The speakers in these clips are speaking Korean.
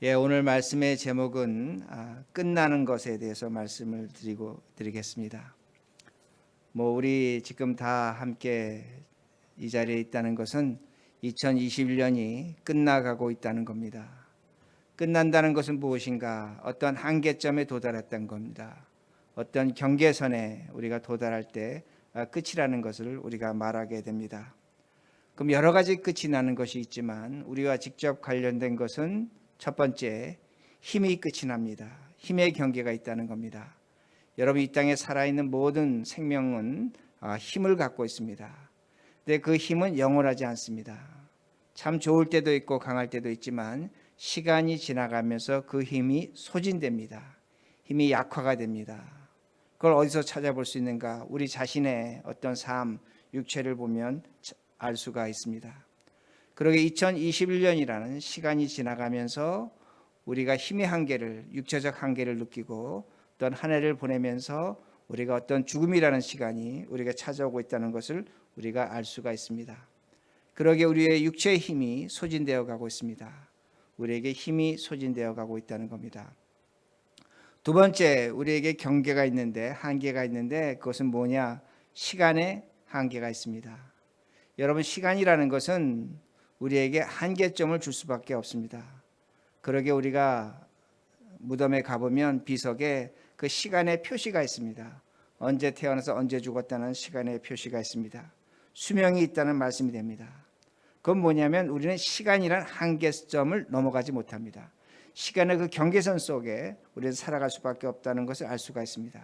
오늘 말씀의 제목은 끝나는 것에 대해서 말씀을 드리겠습니다. 우리 지금 다 함께 이 자리에 있다는 것은 2021년이 끝나가고 있다는 겁니다. 끝난다는 것은 무엇인가? 어떤 한계점에 도달했던 겁니다. 어떤 경계선에 우리가 도달할 때 끝이라는 것을 우리가 말하게 됩니다. 그럼 여러 가지 끝이 나는 것이 있지만 우리와 직접 관련된 것은 첫 번째, 힘이 끝이 납니다. 힘의 경계가 있다는 겁니다. 여러분, 이 땅에 살아있는 모든 생명은 힘을 갖고 있습니다. 근데 그 힘은 영원하지 않습니다. 참 좋을 때도 있고 강할 때도 있지만 시간이 지나가면서 그 힘이 소진됩니다. 힘이 약화가 됩니다. 그걸 어디서 찾아볼 수 있는가? 우리 자신의 어떤 삶, 육체를 보면 알 수가 있습니다. 그러게 2021년이라는 시간이 지나가면서 우리가 힘의 한계를, 육체적 한계를 느끼고 어떤 한 해를 보내면서 우리가 어떤 죽음이라는 시간이 우리가 찾아오고 있다는 것을 우리가 알 수가 있습니다. 그러게 우리의 육체의 힘이 소진되어 가고 있습니다. 우리에게 힘이 소진되어 가고 있다는 겁니다. 두 번째, 우리에게 경계가 있는데, 한계가 있는데 그것은 뭐냐? 시간의 한계가 있습니다. 여러분, 시간이라는 것은 우리에게 한계점을 줄 수밖에 없습니다. 그러게 우리가 무덤에 가보면 비석에 그 시간의 표시가 있습니다. 언제 태어나서 언제 죽었다는 시간의 표시가 있습니다. 수명이 있다는 말씀이 됩니다. 그건 뭐냐면 우리는 시간이란 한계점을 넘어가지 못합니다. 시간의 그 경계선 속에 우리는 살아갈 수밖에 없다는 것을 알 수가 있습니다.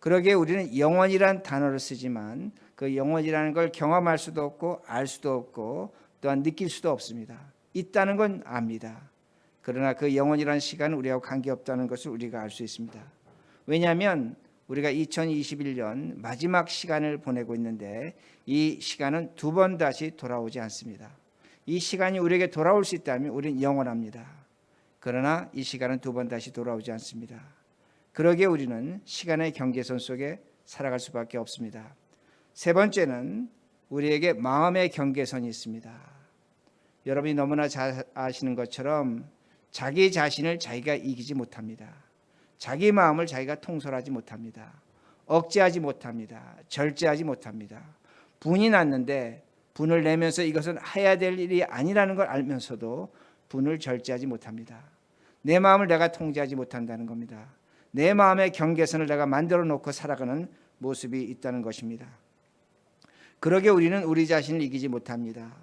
그러기에 우리는 영원이란 단어를 쓰지만 그 영원이라는 걸 경험할 수도 없고 알 수도 없고 또한 느낄 수도 없습니다. 있다는 건 압니다. 그러나 그 영원이라는 시간은 우리하고 관계없다는 것을 우리가 알 수 있습니다. 왜냐하면 우리가 2021년 마지막 시간을 보내고 있는데 이 시간은 두 번 다시 돌아오지 않습니다. 이 시간이 우리에게 돌아올 수 있다면 우리는 영원합니다. 그러나 이 시간은 두 번 다시 돌아오지 않습니다. 그러기에 우리는 시간의 경계선 속에 살아갈 수밖에 없습니다. 세 번째는 우리에게 마음의 경계선이 있습니다. 여러분이 너무나 잘 아시는 것처럼 자기 자신을 자기가 이기지 못합니다. 자기 마음을 자기가 통솔하지 못합니다. 억제하지 못합니다. 절제하지 못합니다. 분이 났는데 분을 내면서 이것은 해야 될 일이 아니라는 걸 알면서도 분을 절제하지 못합니다. 내 마음을 내가 통제하지 못한다는 겁니다. 내 마음의 경계선을 내가 만들어 놓고 살아가는 모습이 있다는 것입니다. 그러게 우리는 우리 자신을 이기지 못합니다.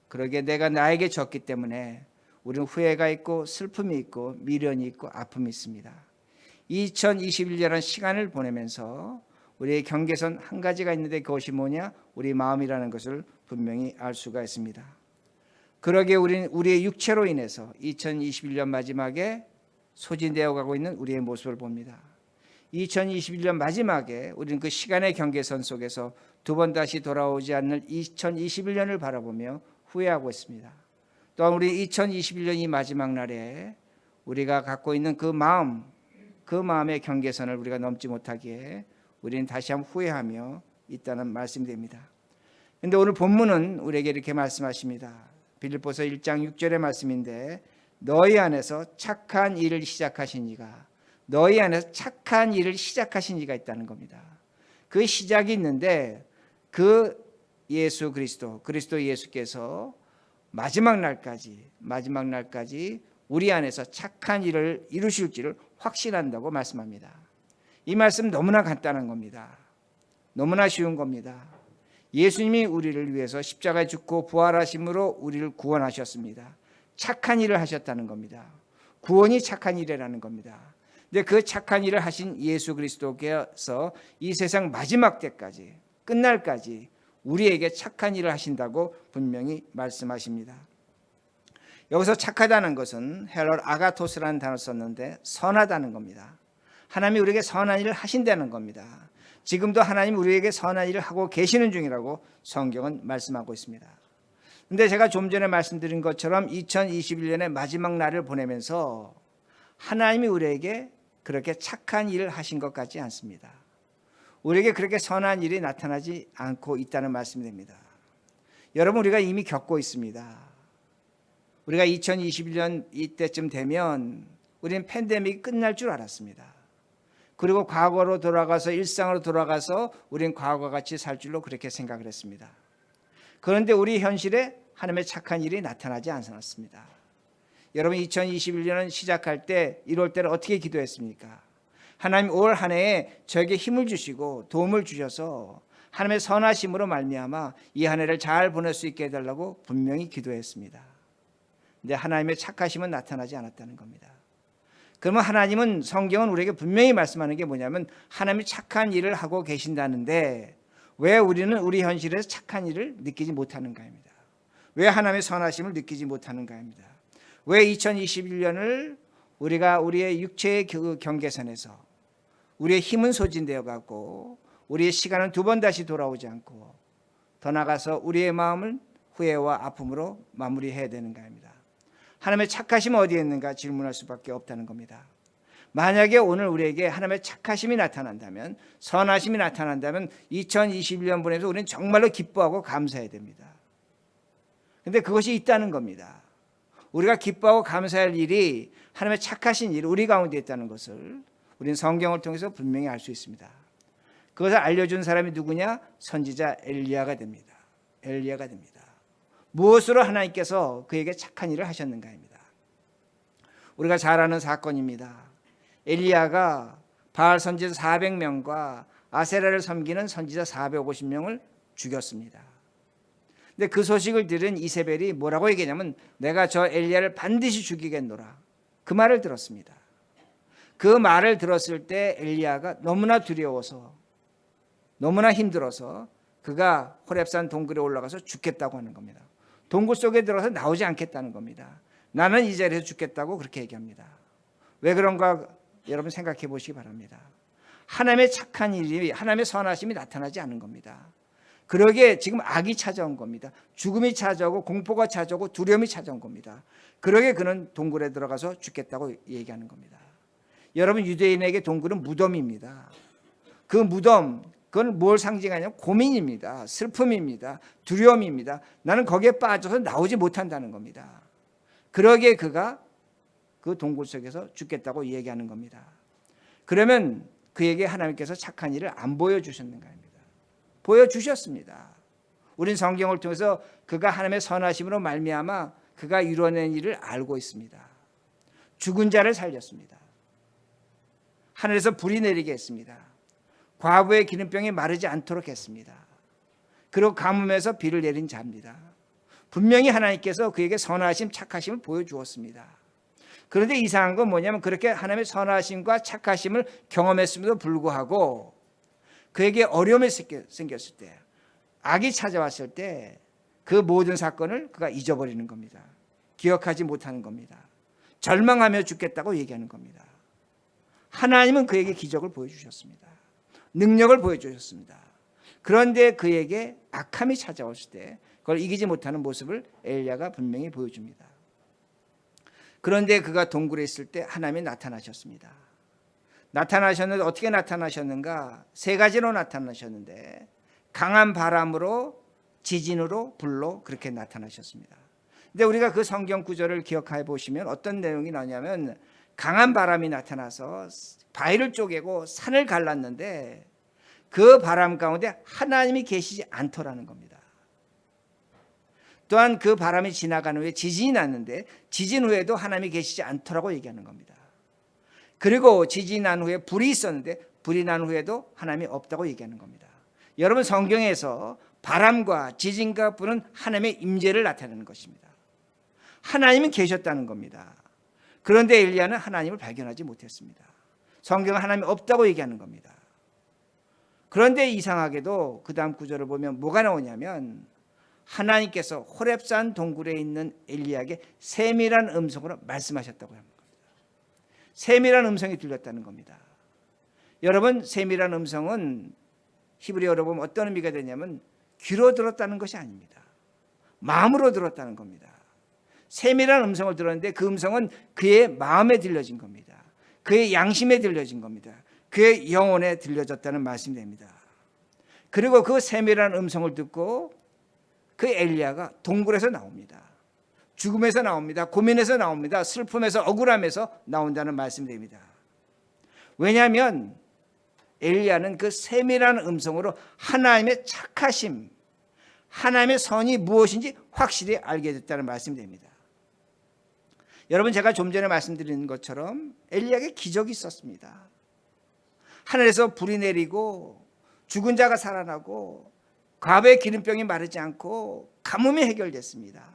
그러게 내가 나에게 졌기 때문에 우리는 후회가 있고 슬픔이 있고 미련이 있고 아픔이 있습니다. 2021년이라는 시간을 보내면서 우리의 경계선 한 가지가 있는데 그것이 뭐냐? 우리 마음이라는 것을 분명히 알 수가 있습니다. 그러게 우리는 우리의 육체로 인해서 2021년 마지막에 소진되어 가고 있는 우리의 모습을 봅니다. 2021년 마지막에 우리는 그 시간의 경계선 속에서 두 번 다시 돌아오지 않는 2021년을 바라보며 후회하고 있습니다. 또한 우리 2021년 마지막 날에 우리가 갖고 있는 그 마음의 경계선을 우리가 넘지 못하기에 우리는 다시 한번 후회하며 있다는 말씀이 됩니다. 그런데 오늘 본문은 우리에게 이렇게 말씀하십니다. 빌립보서 1장 6절의 말씀인데 너희 안에서 착한 일을 시작하신 이가 너희 안에서 착한 일을 시작하신 이가 있다는 겁니다. 그 시작이 있는데 그 예수 그리스도 예수께서 마지막 날까지 우리 안에서 착한 일을 이루실 줄을 확신한다고 말씀합니다. 이 말씀 너무나 간단한 겁니다. 너무나 쉬운 겁니다. 예수님이 우리를 위해서 십자가에 죽고 부활하심으로 우리를 구원하셨습니다. 착한 일을 하셨다는 겁니다. 구원이 착한 일이라는 겁니다. 근데 그 착한 일을 하신 예수 그리스도께서 이 세상 마지막 때까지 끝날까지 우리에게 착한 일을 하신다고 분명히 말씀하십니다. 여기서 착하다는 것은 헬러 아가토스라는 단어를 썼는데 선하다는 겁니다. 하나님이 우리에게 선한 일을 하신다는 겁니다. 지금도 하나님 우리에게 선한 일을 하고 계시는 중이라고 성경은 말씀하고 있습니다. 그런데 제가 좀 전에 말씀드린 것처럼 2021년의 마지막 날을 보내면서 하나님이 우리에게 그렇게 착한 일을 하신 것 같지 않습니다. 우리에게 그렇게 선한 일이 나타나지 않고 있다는 말씀이 됩니다. 여러분, 우리가 이미 겪고 있습니다. 우리가 2021년 이때쯤 되면 우리는 팬데믹이 끝날 줄 알았습니다. 그리고 과거로 돌아가서 일상으로 돌아가서 우리는 과거와 같이 살 줄로 그렇게 생각을 했습니다. 그런데 우리 현실에 하나님의 착한 일이 나타나지 않았습니다. 여러분 2021년 시작할 때 1월 달에 어떻게 기도했습니까? 하나님 올 한 해에 저에게 힘을 주시고 도움을 주셔서 하나님의 선하심으로 말미암아 이 한 해를 잘 보낼 수 있게 해달라고 분명히 기도했습니다. 근데 하나님의 착하심은 나타나지 않았다는 겁니다. 그러면 하나님은 성경은 우리에게 분명히 말씀하는 게 뭐냐면 하나님이 착한 일을 하고 계신다는데 왜 우리는 우리 현실에서 착한 일을 느끼지 못하는가입니다. 왜 하나님의 선하심을 느끼지 못하는가입니다. 왜 2021년을 우리가 우리의 육체의 경계선에서 우리의 힘은 소진되어 가고 우리의 시간은 두 번 다시 돌아오지 않고 더 나아가서 우리의 마음을 후회와 아픔으로 마무리해야 되는가입니다. 하나님의 착하심은 어디에 있는가 질문할 수밖에 없다는 겁니다. 만약에 오늘 우리에게 하나님의 착하심이 나타난다면, 선하심이 나타난다면 2021년 보내면서 우리는 정말로 기뻐하고 감사해야 됩니다. 그런데 그것이 있다는 겁니다. 우리가 기뻐하고 감사할 일이 하나님의 착하신 일 우리 가운데 있다는 것을 우리는 성경을 통해서 분명히 알 수 있습니다. 그것을 알려준 사람이 누구냐? 선지자 엘리야가 됩니다. 엘리야가 됩니다. 무엇으로 하나님께서 그에게 착한 일을 하셨는가입니다. 우리가 잘 아는 사건입니다. 엘리야가 바알 선지자 400명과 아세라를 섬기는 선지자 450명을 죽였습니다. 근데 그 소식을 들은 이세벨이 뭐라고 얘기했냐면 내가 저 엘리야를 반드시 죽이겠노라. 그 말을 들었습니다. 그 말을 들었을 때 엘리야가 너무나 두려워서 너무나 힘들어서 그가 호렙산 동굴에 올라가서 죽겠다고 하는 겁니다. 동굴 속에 들어서 나오지 않겠다는 겁니다. 나는 이 자리에서 죽겠다고 그렇게 얘기합니다. 왜 그런가 여러분 생각해 보시기 바랍니다. 하나님의 착한 일이 하나님의 선하심이 나타나지 않은 겁니다. 그러기에 지금 악이 찾아온 겁니다. 죽음이 찾아오고 공포가 찾아오고 두려움이 찾아온 겁니다. 그러기에 그는 동굴에 들어가서 죽겠다고 얘기하는 겁니다. 여러분 유대인에게 동굴은 무덤입니다. 그 무덤 그건 뭘 상징하냐면 고민입니다. 슬픔입니다. 두려움입니다. 나는 거기에 빠져서 나오지 못한다는 겁니다. 그러기에 그가 그 동굴 속에서 죽겠다고 얘기하는 겁니다. 그러면 그에게 하나님께서 착한 일을 안 보여주셨는가 합니다. 보여주셨습니다. 우린 성경을 통해서 그가 하나님의 선하심으로 말미암아 그가 이루어낸 일을 알고 있습니다. 죽은 자를 살렸습니다. 하늘에서 불이 내리게 했습니다. 과부의 기름병이 마르지 않도록 했습니다. 그리고 가뭄에서 비를 내린 자입니다. 분명히 하나님께서 그에게 선하심, 착하심을 보여주었습니다. 그런데 이상한 건 뭐냐면 그렇게 하나님의 선하심과 착하심을 경험했음에도 불구하고 그에게 어려움이 생겼을 때, 악이 찾아왔을 때 그 모든 사건을 그가 잊어버리는 겁니다. 기억하지 못하는 겁니다. 절망하며 죽겠다고 얘기하는 겁니다. 하나님은 그에게 기적을 보여주셨습니다. 능력을 보여주셨습니다. 그런데 그에게 악함이 찾아왔을 때 그걸 이기지 못하는 모습을 엘리야가 분명히 보여줍니다. 그런데 그가 동굴에 있을 때 하나님이 나타나셨습니다. 나타나셨는데 어떻게 나타나셨는가? 세 가지로 나타나셨는데 강한 바람으로 지진으로 불로 그렇게 나타나셨습니다. 근데 우리가 그 성경 구절을 기억해 보시면 어떤 내용이 나오냐면 강한 바람이 나타나서 바위를 쪼개고 산을 갈랐는데 그 바람 가운데 하나님이 계시지 않더라는 겁니다. 또한 그 바람이 지나간 후에 지진이 났는데 지진 후에도 하나님이 계시지 않더라고 얘기하는 겁니다. 그리고 지진이 난 후에 불이 있었는데 불이 난 후에도 하나님이 없다고 얘기하는 겁니다. 여러분 성경에서 바람과 지진과 불은 하나님의 임재를 나타내는 것입니다. 하나님은 계셨다는 겁니다. 그런데 엘리야는 하나님을 발견하지 못했습니다. 성경은 하나님이 없다고 얘기하는 겁니다. 그런데 이상하게도 그 다음 구절을 보면 뭐가 나오냐면 하나님께서 호렙산 동굴에 있는 엘리야에게 세밀한 음성으로 말씀하셨다고 합니다. 세밀한 음성이 들렸다는 겁니다. 여러분 세밀한 음성은 히브리어로 보면 어떤 의미가 되냐면 귀로 들었다는 것이 아닙니다. 마음으로 들었다는 겁니다. 세밀한 음성을 들었는데 그 음성은 그의 마음에 들려진 겁니다. 그의 양심에 들려진 겁니다. 그의 영혼에 들려졌다는 말씀이 됩니다. 그리고 그 세밀한 음성을 듣고 그 엘리야가 동굴에서 나옵니다. 죽음에서 나옵니다. 고민에서 나옵니다. 슬픔에서, 억울함에서 나온다는 말씀입니다. 왜냐하면 엘리야는 그 세밀한 음성으로 하나님의 착하심, 하나님의 선이 무엇인지 확실히 알게 됐다는 말씀입니다. 여러분, 제가 좀 전에 말씀드린 것처럼 엘리야에게 기적이 있었습니다. 하늘에서 불이 내리고 죽은 자가 살아나고 과부의 기름병이 마르지 않고 가뭄이 해결됐습니다.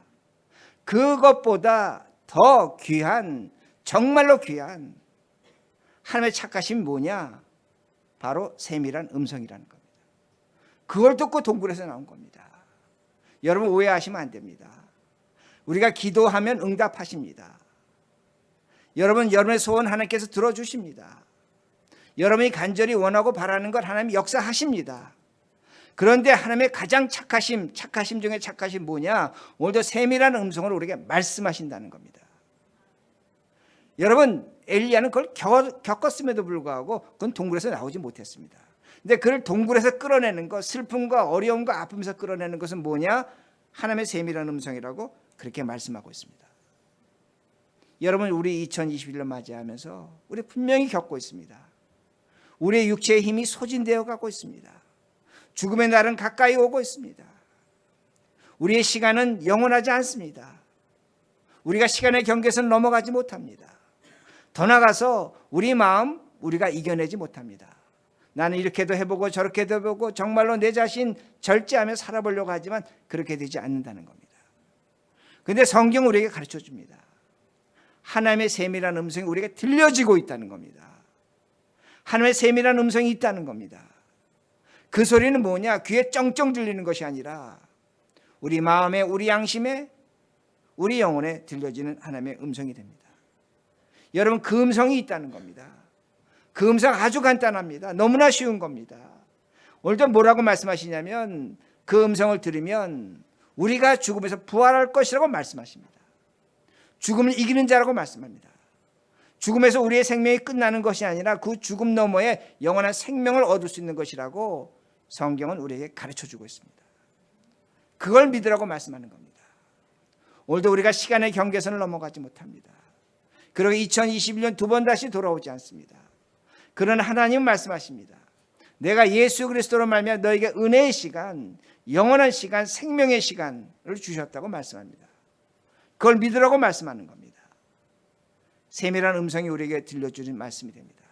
그것보다 더 귀한, 정말로 귀한 하나님의 착하심이 뭐냐? 바로 세밀한 음성이라는 겁니다. 그걸 듣고 동굴에서 나온 겁니다. 여러분, 오해하시면 안 됩니다. 우리가 기도하면 응답하십니다. 여러분의 소원 하나님께서 들어주십니다. 여러분이 간절히 원하고 바라는 걸 하나님이 역사하십니다. 그런데 하나님의 가장 착하심 중에 착하심 뭐냐? 오늘도 세밀한 음성으로 우리에게 말씀하신다는 겁니다. 여러분, 엘리야는 그걸 겪었음에도 불구하고 그건 동굴에서 나오지 못했습니다. 근데 그를 동굴에서 끌어내는 것, 슬픔과 어려움과 아픔에서 끌어내는 것은 뭐냐? 하나님의 세밀한 음성이라고 그렇게 말씀하고 있습니다. 여러분, 우리 2021년 맞이하면서 우리 분명히 겪고 있습니다. 우리의 육체의 힘이 소진되어 가고 있습니다. 죽음의 날은 가까이 오고 있습니다. 우리의 시간은 영원하지 않습니다. 우리가 시간의 경계선을 넘어가지 못합니다. 더 나아가서 우리 마음 우리가 이겨내지 못합니다. 나는 이렇게도 해보고 저렇게도 해보고 정말로 내 자신 절제하며 살아보려고 하지만 그렇게 되지 않는다는 겁니다. 그런데 성경은 우리에게 가르쳐 줍니다. 하나님의 세밀한 음성이 우리에게 들려지고 있다는 겁니다. 하나님의 세밀한 음성이 있다는 겁니다. 그 소리는 뭐냐? 귀에 쩡쩡 들리는 것이 아니라 우리 마음에, 우리 양심에, 우리 영혼에 들려지는 하나님의 음성이 됩니다. 여러분, 그 음성이 있다는 겁니다. 그 음성 아주 간단합니다. 너무나 쉬운 겁니다. 오늘도 뭐라고 말씀하시냐면 그 음성을 들으면 우리가 죽음에서 부활할 것이라고 말씀하십니다. 죽음을 이기는 자라고 말씀합니다. 죽음에서 우리의 생명이 끝나는 것이 아니라 그 죽음 너머에 영원한 생명을 얻을 수 있는 것이라고 성경은 우리에게 가르쳐주고 있습니다. 그걸 믿으라고 말씀하는 겁니다. 오늘도 우리가 시간의 경계선을 넘어가지 못합니다. 그리고 2021년 두 번 다시 돌아오지 않습니다. 그러나 하나님은 말씀하십니다. 내가 예수 그리스도로 말미암아 너에게 은혜의 시간, 영원한 시간, 생명의 시간을 주셨다고 말씀합니다. 그걸 믿으라고 말씀하는 겁니다. 세밀한 음성이 우리에게 들려주는 말씀이 됩니다.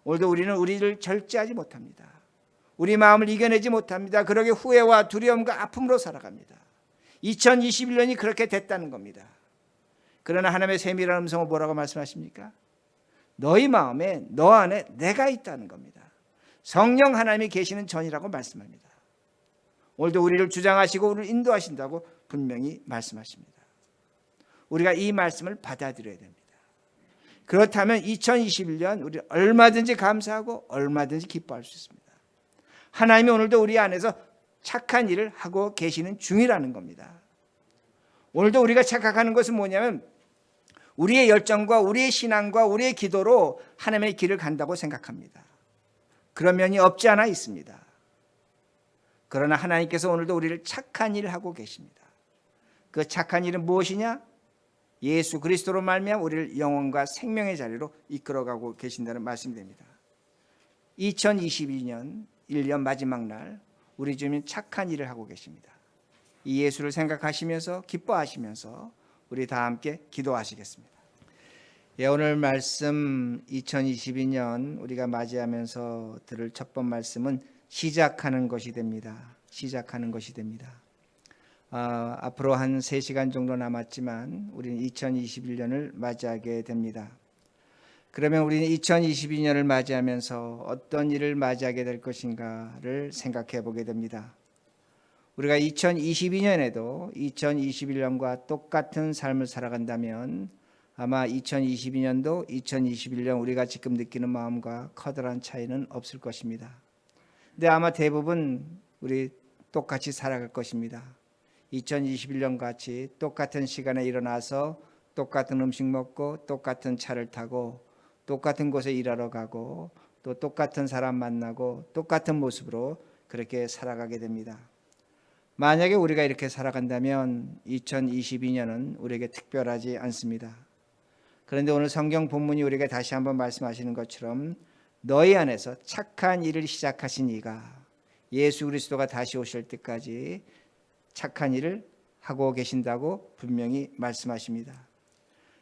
오늘도 우리는 우리를 절제하지 못합니다. 우리 마음을 이겨내지 못합니다. 그러게 후회와 두려움과 아픔으로 살아갑니다. 2021년이 그렇게 됐다는 겁니다. 그러나 하나님의 세밀한 음성은 뭐라고 말씀하십니까? 너희 마음에, 너 안에 내가 있다는 겁니다. 성령 하나님이 계시는 전이라고 말씀합니다. 오늘도 우리를 주장하시고 우리를 인도하신다고 분명히 말씀하십니다. 우리가 이 말씀을 받아들여야 됩니다. 그렇다면 2021년 우리 얼마든지 감사하고 얼마든지 기뻐할 수 있습니다. 하나님이 오늘도 우리 안에서 착한 일을 하고 계시는 중이라는 겁니다. 오늘도 우리가 착각하는 것은 뭐냐면 우리의 열정과 우리의 신앙과 우리의 기도로 하나님의 길을 간다고 생각합니다. 그런 면이 없지 않아 있습니다. 그러나 하나님께서 오늘도 우리를 착한 일을 하고 계십니다. 그 착한 일은 무엇이냐? 예수 그리스도로 말미암아 우리를 영혼과 생명의 자리로 이끌어가고 계신다는 말씀이 됩니다. 2022년 1년 마지막 날 우리 주님은 착한 일을 하고 계십니다. 이 예수를 생각하시면서 기뻐하시면서 우리 다 함께 기도하시겠습니다. 예, 오늘 말씀 2022년 우리가 맞이하면서 들을 첫 번 말씀은 시작하는 것이 됩니다. 시작하는 것이 됩니다. 앞으로 한 3시간 정도 남았지만 우리는 2021년을 맞이하게 됩니다. 그러면 우리는 2022년을 맞이하면서 어떤 일을 맞이하게 될 것인가를 생각해 보게 됩니다. 우리가 2022년에도 2021년과 똑같은 삶을 살아간다면 아마 2022년도 2021년 우리가 지금 느끼는 마음과 커다란 차이는 없을 것입니다. 근데 아마 대부분 우리 똑같이 살아갈 것입니다. 2021년 같이 똑같은 시간에 일어나서 똑같은 음식 먹고 똑같은 차를 타고 똑같은 곳에 일하러 가고 또 똑같은 사람 만나고 똑같은 모습으로 그렇게 살아가게 됩니다. 만약에 우리가 이렇게 살아간다면 2022년은 우리에게 특별하지 않습니다. 그런데 오늘 성경 본문이 우리에게 다시 한번 말씀하시는 것처럼 너희 안에서 착한 일을 시작하신 이가 예수 그리스도가 다시 오실 때까지 착한 일을 하고 계신다고 분명히 말씀하십니다.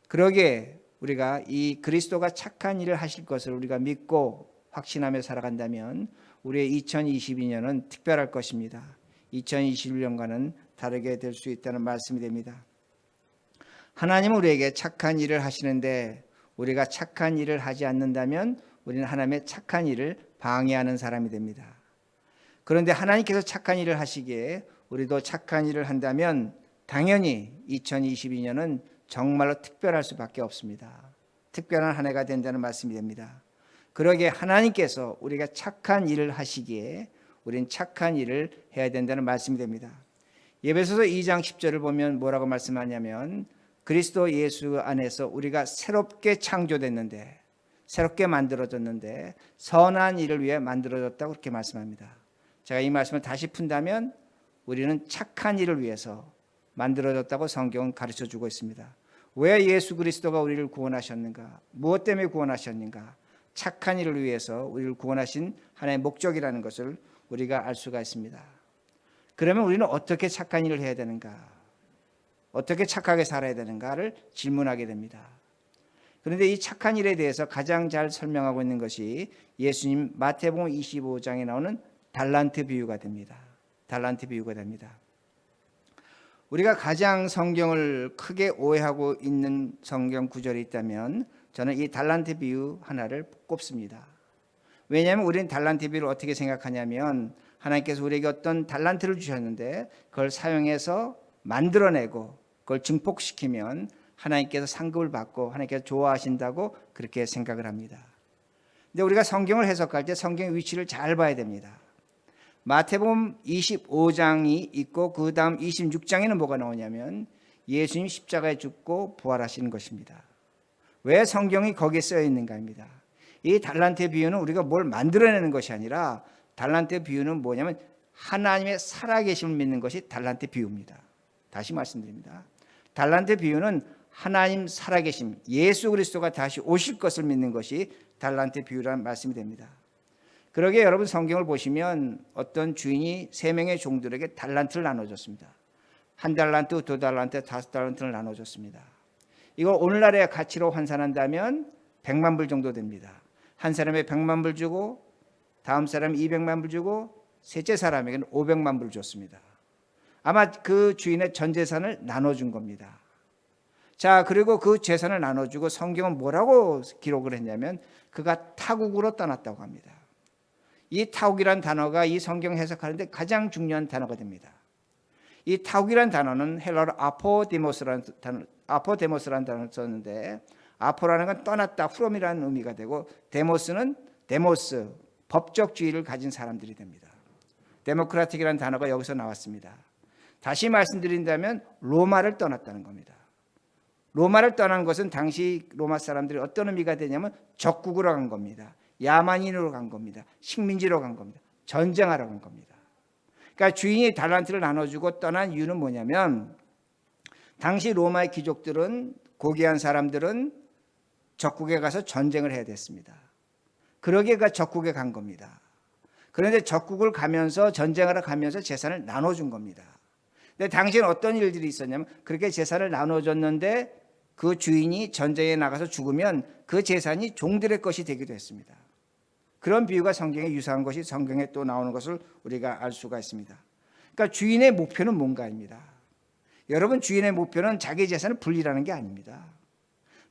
그러기에 우리가 이 그리스도가 착한 일을 하실 것을 우리가 믿고 확신하며 살아간다면 우리의 2022년은 특별할 것입니다. 2021년과는 다르게 될 수 있다는 말씀이 됩니다. 하나님은 우리에게 착한 일을 하시는데 우리가 착한 일을 하지 않는다면 우리는 하나님의 착한 일을 방해하는 사람이 됩니다. 그런데 하나님께서 착한 일을 하시기에 우리도 착한 일을 한다면 당연히 2022년은 정말로 특별할 수밖에 없습니다. 특별한 한 해가 된다는 말씀이 됩니다. 그러기에 하나님께서 우리가 착한 일을 하시기에 우리는 착한 일을 해야 된다는 말씀이 됩니다. 에베소서 2장 10절을 보면 뭐라고 말씀하냐면 그리스도 예수 안에서 우리가 새롭게 창조됐는데 새롭게 만들어졌는데 선한 일을 위해 만들어졌다고 그렇게 말씀합니다. 제가 이 말씀을 다시 푼다면 우리는 착한 일을 위해서 만들어졌다고 성경은 가르쳐주고 있습니다. 왜 예수 그리스도가 우리를 구원하셨는가? 무엇 때문에 구원하셨는가? 착한 일을 위해서 우리를 구원하신 하나의 목적이라는 것을 우리가 알 수가 있습니다. 그러면 우리는 어떻게 착한 일을 해야 되는가? 어떻게 착하게 살아야 되는가를 질문하게 됩니다. 그런데 이 착한 일에 대해서 가장 잘 설명하고 있는 것이 예수님 마태복음 25장에 나오는 달란트 비유가 됩니다. 달란트 비유가 됩니다. 우리가 가장 성경을 크게 오해하고 있는 성경 구절이 있다면 저는 이 달란트 비유 하나를 꼽습니다. 왜냐하면 우리는 달란트 비유를 어떻게 생각하냐면 하나님께서 우리에게 어떤 달란트를 주셨는데 그걸 사용해서 만들어내고 그걸 증폭시키면 하나님께서 상급을 받고 하나님께서 좋아하신다고 그렇게 생각을 합니다. 근데 우리가 성경을 해석할 때 성경의 위치를 잘 봐야 됩니다. 마태복음 25장이 있고 그 다음 26장에는 뭐가 나오냐면 예수님 십자가에 죽고 부활하시는 것입니다. 왜 성경이 거기에 쓰여 있는가입니다. 이 달란트의 비유는 우리가 뭘 만들어내는 것이 아니라 달란트의 비유는 뭐냐면 하나님의 살아계심을 믿는 것이 달란트의 비유입니다. 다시 말씀드립니다. 달란트의 비유는 하나님 살아계심, 예수 그리스도가 다시 오실 것을 믿는 것이 달란트의 비유라는 말씀이 됩니다. 그러기에 여러분 성경을 보시면 어떤 주인이 3명의 종들에게 달란트를 나눠줬습니다. 1달란트, 2달란트, 5달란트를 나눠줬습니다. 이걸 오늘날의 가치로 환산한다면 100만 불 정도 됩니다. 한 사람에 100만 불 주고 다음 사람에 200만 불 주고 셋째 사람에게는 500만 불 줬습니다. 아마 그 주인의 전 재산을 나눠준 겁니다. 자, 그리고 그 재산을 나눠주고 성경은 뭐라고 기록을 했냐면 그가 타국으로 떠났다고 합니다. 이 타국이란 단어가 이 성경 해석하는데 가장 중요한 단어가 됩니다. 이 타국이란 단어는 헬라어로 아포데모스라는 단어를 썼는데 아포라는 건 떠났다, 프롬이라는 의미가 되고 데모스는 데모스, 법적주의를 가진 사람들이 됩니다. 데모크라틱이라는 단어가 여기서 나왔습니다. 다시 말씀드린다면 로마를 떠났다는 겁니다. 로마를 떠난 것은 당시 로마 사람들이 어떤 의미가 되냐면 적국으로 간 겁니다. 야만인으로 간 겁니다. 식민지로 간 겁니다. 전쟁하러 간 겁니다. 그러니까 주인이 달란트를 나눠주고 떠난 이유는 뭐냐면 당시 로마의 귀족들은 고귀한 사람들은 적국에 가서 전쟁을 해야 됐습니다. 그러기에 적국에 간 겁니다. 그런데 적국을 가면서 전쟁하러 가면서 재산을 나눠준 겁니다. 근데 당시에는 어떤 일들이 있었냐면 그렇게 재산을 나눠줬는데 그 주인이 전쟁에 나가서 죽으면 그 재산이 종들의 것이 되기도 했습니다. 그런 비유가 성경에 유사한 것이 성경에 또 나오는 것을 우리가 알 수가 있습니다. 그러니까 주인의 목표는 뭔가입니다. 여러분, 주인의 목표는 자기 재산을 분리라는 게 아닙니다.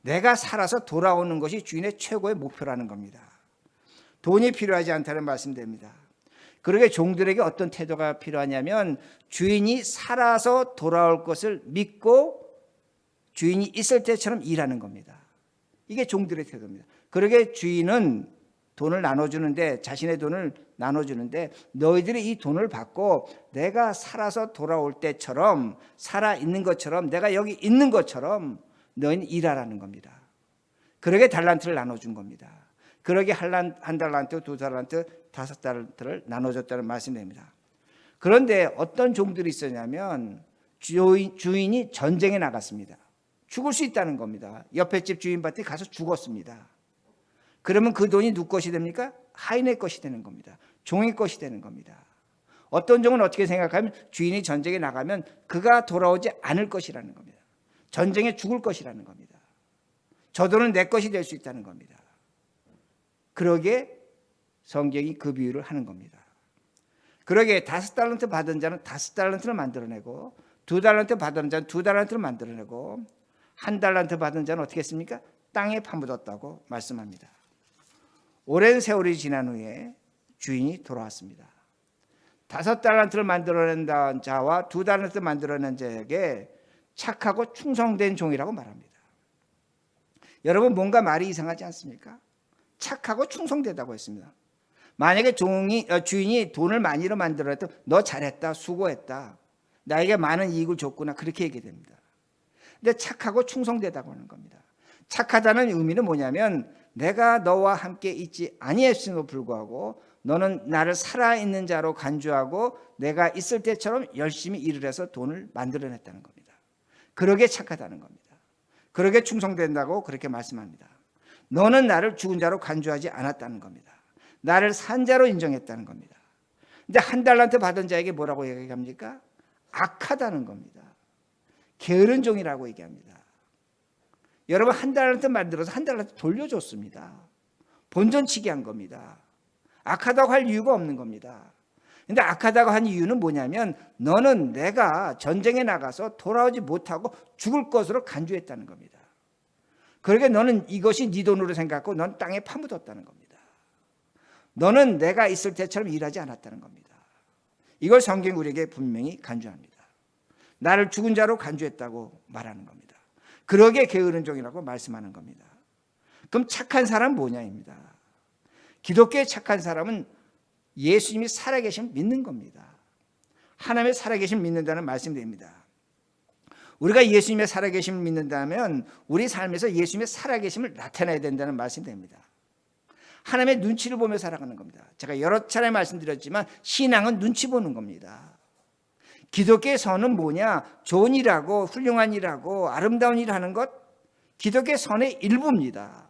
내가 살아서 돌아오는 것이 주인의 최고의 목표라는 겁니다. 돈이 필요하지 않다는 말씀됩니다. 그러게 종들에게 어떤 태도가 필요하냐면 주인이 살아서 돌아올 것을 믿고 주인이 있을 때처럼 일하는 겁니다. 이게 종들의 태도입니다. 그러게 주인은 돈을 나눠주는데 자신의 돈을 나눠주는데 너희들이 이 돈을 받고 내가 살아서 돌아올 때처럼 살아있는 것처럼 내가 여기 있는 것처럼 너희는 일하라는 겁니다. 그러게 달란트를 나눠준 겁니다. 그러게 한 달란트, 2달란트, 5달란트를 나눠줬다는 말씀입니다. 그런데 어떤 종들이 있었냐면 주인이 전쟁에 나갔습니다. 죽을 수 있다는 겁니다. 옆에 집 주인한테 가서 죽었습니다. 그러면 그 돈이 누구 것이 됩니까? 하인의 것이 되는 겁니다. 종의 것이 되는 겁니다. 어떤 종은 어떻게 생각하면 주인이 전쟁에 나가면 그가 돌아오지 않을 것이라는 겁니다. 전쟁에 죽을 것이라는 겁니다. 저 돈은 내 것이 될 수 있다는 겁니다. 그러기에 성경이 그 비유를 하는 겁니다. 그러기에 5달란트 받은 자는 5달란트를 만들어내고 2달란트 받은 자는 2달란트를 만들어내고 1달란트 받은 자는 어떻게 했습니까? 땅에 파묻었다고 말씀합니다. 오랜 세월이 지난 후에 주인이 돌아왔습니다. 5달란트를 만들어낸 자와 2달란트 만들어낸 자에게 착하고 충성된 종이라고 말합니다. 여러분 뭔가 말이 이상하지 않습니까? 착하고 충성되다고 했습니다. 만약에 주인이 돈을 많이로 만들어냈다면 너 잘했다, 수고했다, 나에게 많은 이익을 줬구나, 그렇게 얘기됩니다. 근데 착하고 충성되다고 하는 겁니다. 착하다는 의미는 뭐냐면 내가 너와 함께 있지 아니했음에도 불구하고 너는 나를 살아있는 자로 간주하고 내가 있을 때처럼 열심히 일을 해서 돈을 만들어냈다는 겁니다. 그러게 착하다는 겁니다. 그러게 충성된다고 그렇게 말씀합니다. 너는 나를 죽은 자로 간주하지 않았다는 겁니다. 나를 산 자로 인정했다는 겁니다. 근데 1달란트 받은 자에게 뭐라고 얘기합니까? 악하다는 겁니다. 게으른 종이라고 얘기합니다. 여러분 1달란트 만들어서 1달란트 돌려줬습니다. 본전치기 한 겁니다. 악하다고 할 이유가 없는 겁니다. 근데 악하다고 한 이유는 뭐냐면 너는 내가 전쟁에 나가서 돌아오지 못하고 죽을 것으로 간주했다는 겁니다. 그러게 너는 이것이 네 돈으로 생각하고 넌 땅에 파묻었다는 겁니다. 너는 내가 있을 때처럼 일하지 않았다는 겁니다. 이걸 성경이 우리에게 분명히 간주합니다. 나를 죽은 자로 간주했다고 말하는 겁니다. 그러게 게으른 종이라고 말씀하는 겁니다. 그럼 착한 사람은 뭐냐입니다. 기독교의 착한 사람은 예수님이 살아계심을 믿는 겁니다. 하나님의 살아계심을 믿는다는 말씀입니다. 우리가 예수님의 살아계심을 믿는다면 우리 삶에서 예수님의 살아계심을 나타내야 된다는 말씀입니다. 하나님의 눈치를 보며 살아가는 겁니다. 제가 여러 차례 말씀드렸지만 신앙은 눈치 보는 겁니다. 기독교의 선은 뭐냐? 좋은 일하고 훌륭한 일하고 아름다운 일하는 것, 기독교의 선의 일부입니다.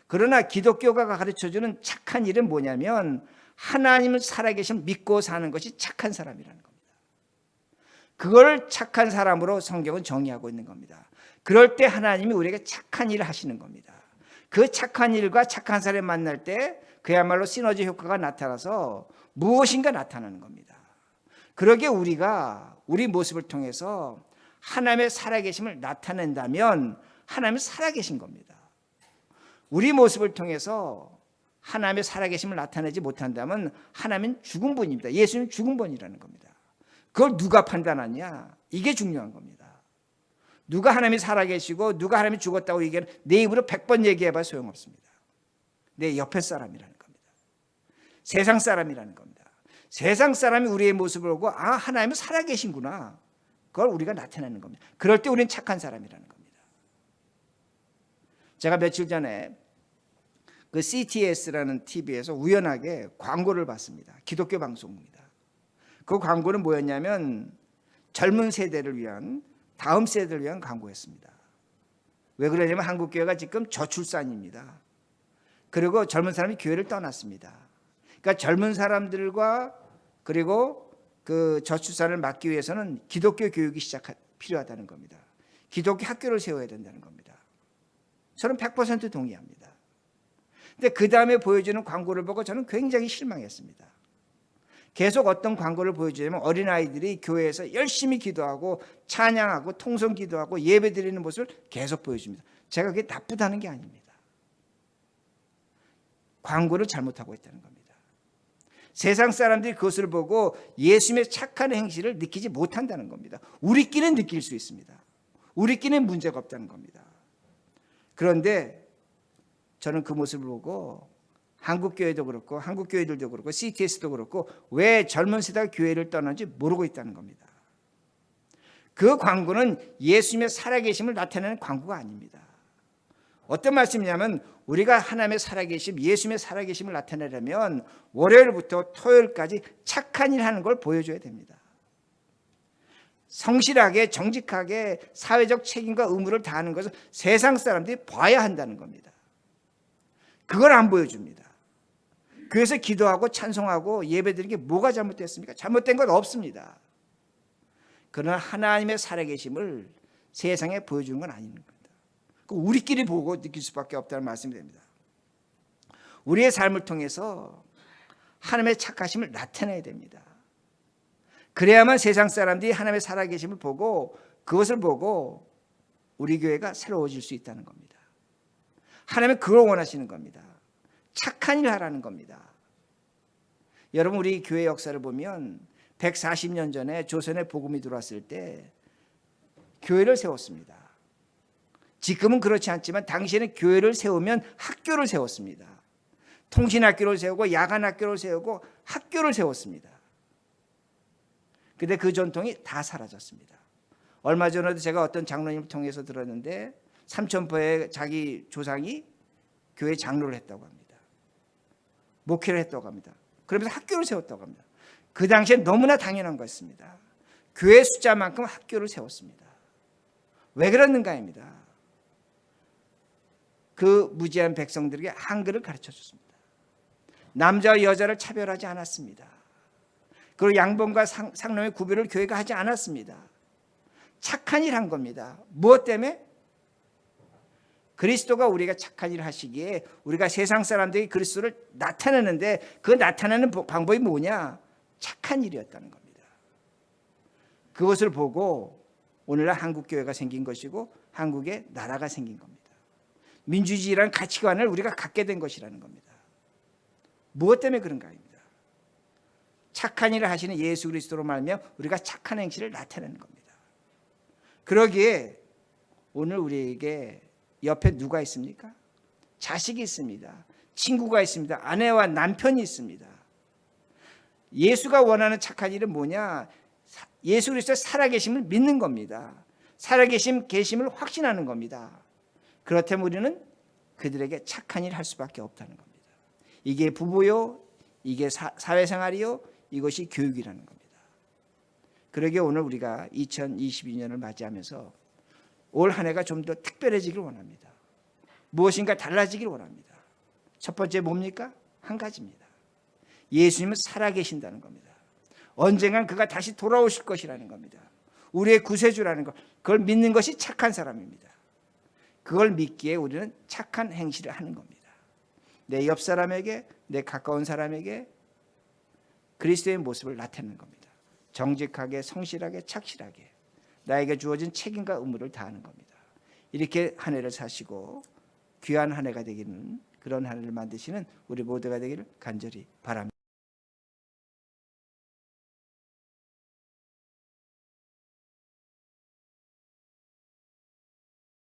그러나 기독교가 가르쳐주는 착한 일은 뭐냐면 하나님을 살아계심 믿고 사는 것이 착한 사람이라는 겁니다. 그걸 착한 사람으로 성경은 정의하고 있는 겁니다. 그럴 때 하나님이 우리에게 착한 일을 하시는 겁니다. 그 착한 일과 착한 사람을 만날 때 그야말로 시너지 효과가 나타나서 무엇인가 나타나는 겁니다. 그러기에 우리가 우리 모습을 통해서 하나님의 살아계심을 나타낸다면 하나님이 살아계신 겁니다. 우리 모습을 통해서 하나님의 살아계심을 나타내지 못한다면 하나님은 죽은 분입니다. 예수님은 죽은 분이라는 겁니다. 그걸 누가 판단하냐? 이게 중요한 겁니다. 누가 하나님이 살아계시고 누가 하나님이 죽었다고 얘기하는 내 입으로 100번 얘기해봐 소용없습니다. 내 옆에 사람이라는 겁니다. 세상 사람이라는 겁니다. 세상 사람이 우리의 모습을 보고 하나님은 살아계신구나. 그걸 우리가 나타내는 겁니다. 그럴 때 우리는 착한 사람이라는 겁니다. 제가 며칠 전에 그 CTS라는 TV에서 우연하게 광고를 봤습니다. 기독교 방송입니다. 그 광고는 뭐였냐면 젊은 세대를 위한, 다음 세대를 위한 광고였습니다. 왜 그러냐면 한국교회가 지금 저출산입니다. 그리고 젊은 사람이 교회를 떠났습니다. 그러니까 젊은 사람들과 그리고 그 저출산을 막기 위해서는 기독교 교육이 필요하다는 겁니다. 기독교 학교를 세워야 된다는 겁니다. 저는 100% 동의합니다. 근데 그 다음에 보여주는 광고를 보고 저는 굉장히 실망했습니다. 계속 어떤 광고를 보여주냐면 어린아이들이 교회에서 열심히 기도하고 찬양하고 통성 기도하고 예배 드리는 모습을 계속 보여줍니다. 제가 그게 나쁘다는 게 아닙니다. 광고를 잘못하고 있다는 겁니다. 세상 사람들이 그것을 보고 예수님의 착한 행실을 느끼지 못한다는 겁니다. 우리끼리는 느낄 수 있습니다. 우리끼리는 문제가 없다는 겁니다. 그런데 저는 그 모습을 보고 한국교회도 그렇고 한국교회들도 그렇고 CTS도 그렇고 왜 젊은 세대가 교회를 떠나는지 모르고 있다는 겁니다. 그 광고는 예수님의 살아계심을 나타내는 광고가 아닙니다. 어떤 말씀이냐면 우리가 하나님의 살아계심, 예수님의 살아계심을 나타내려면 월요일부터 토요일까지 착한 일 하는 걸 보여줘야 됩니다. 성실하게 정직하게 사회적 책임과 의무를 다하는 것을 세상 사람들이 봐야 한다는 겁니다. 그걸 안 보여줍니다. 그래서 기도하고 찬송하고 예배드리는 게 뭐가 잘못됐습니까? 잘못된 건 없습니다. 그러나 하나님의 살아계심을 세상에 보여주는 건 아닌 겁니다. 우리끼리 보고 느낄 수밖에 없다는 말씀이 됩니다. 우리의 삶을 통해서 하나님의 착하심을 나타내야 됩니다. 그래야만 세상 사람들이 하나님의 살아계심을 보고 그것을 보고 우리 교회가 새로워질 수 있다는 겁니다. 하나님은 그걸 원하시는 겁니다. 착한 일 하라는 겁니다. 여러분, 우리 교회 역사를 보면 140년 전에 조선에 복음이 들어왔을 때 교회를 세웠습니다. 지금은 그렇지 않지만 당시에는 교회를 세우면 학교를 세웠습니다. 통신학교를 세우고 야간학교를 세우고 학교를 세웠습니다. 근데 그 전통이 다 사라졌습니다. 얼마 전에도 제가 어떤 장로님을 통해서 들었는데 삼천포에 자기 조상이 교회 장로를 했다고 합니다. 목회를 했다고 합니다. 그러면서 학교를 세웠다고 합니다. 그 당시에 너무나 당연한 것입니다. 교회 숫자만큼 학교를 세웠습니다. 왜 그랬는가입니다. 그 무지한 백성들에게 한글을 가르쳐 줬습니다. 남자와 여자를 차별하지 않았습니다. 그리고 양봉과 상놈의 구별을 교회가 하지 않았습니다. 착한 일 한 겁니다. 무엇 때문에? 그리스도가 우리가 착한 일을 하시기에 우리가 세상 사람들이 그리스도를 나타내는데 그 나타내는 방법이 뭐냐? 착한 일이었다는 겁니다. 그것을 보고 오늘날 한국교회가 생긴 것이고 한국의 나라가 생긴 겁니다. 민주주의라는 가치관을 우리가 갖게 된 것이라는 겁니다. 무엇 때문에 그런가입니다. 착한 일을 하시는 예수 그리스도로 말하며 우리가 착한 행실을 나타내는 겁니다. 그러기에 오늘 우리에게 옆에 누가 있습니까? 자식이 있습니다. 친구가 있습니다. 아내와 남편이 있습니다. 예수가 원하는 착한 일은 뭐냐? 예수 그리스도의 살아계심을 믿는 겁니다. 살아계심을 확신하는 겁니다. 그렇다면 우리는 그들에게 착한 일을 할 수밖에 없다는 겁니다. 이게 부부요, 이게 사회생활이요, 이것이 교육이라는 겁니다. 그러기에 오늘 우리가 2022년을 맞이하면서 올 한 해가 좀 더 특별해지길 원합니다. 무엇인가 달라지길 원합니다. 첫 번째 뭡니까? 한 가지입니다. 예수님은 살아계신다는 겁니다. 언젠간 그가 다시 돌아오실 것이라는 겁니다. 우리의 구세주라는 것, 그걸 믿는 것이 착한 사람입니다. 그걸 믿기에 우리는 착한 행실을 하는 겁니다. 내 옆 사람에게, 내 가까운 사람에게 그리스도의 모습을 나타내는 겁니다. 정직하게, 성실하게, 착실하게 나에게 주어진 책임과 의무를 다하는 겁니다. 이렇게 한 해를 사시고 귀한 한 해가 되기는 그런 한 해를 만드시는 우리 모두가 되기를 간절히 바랍니다.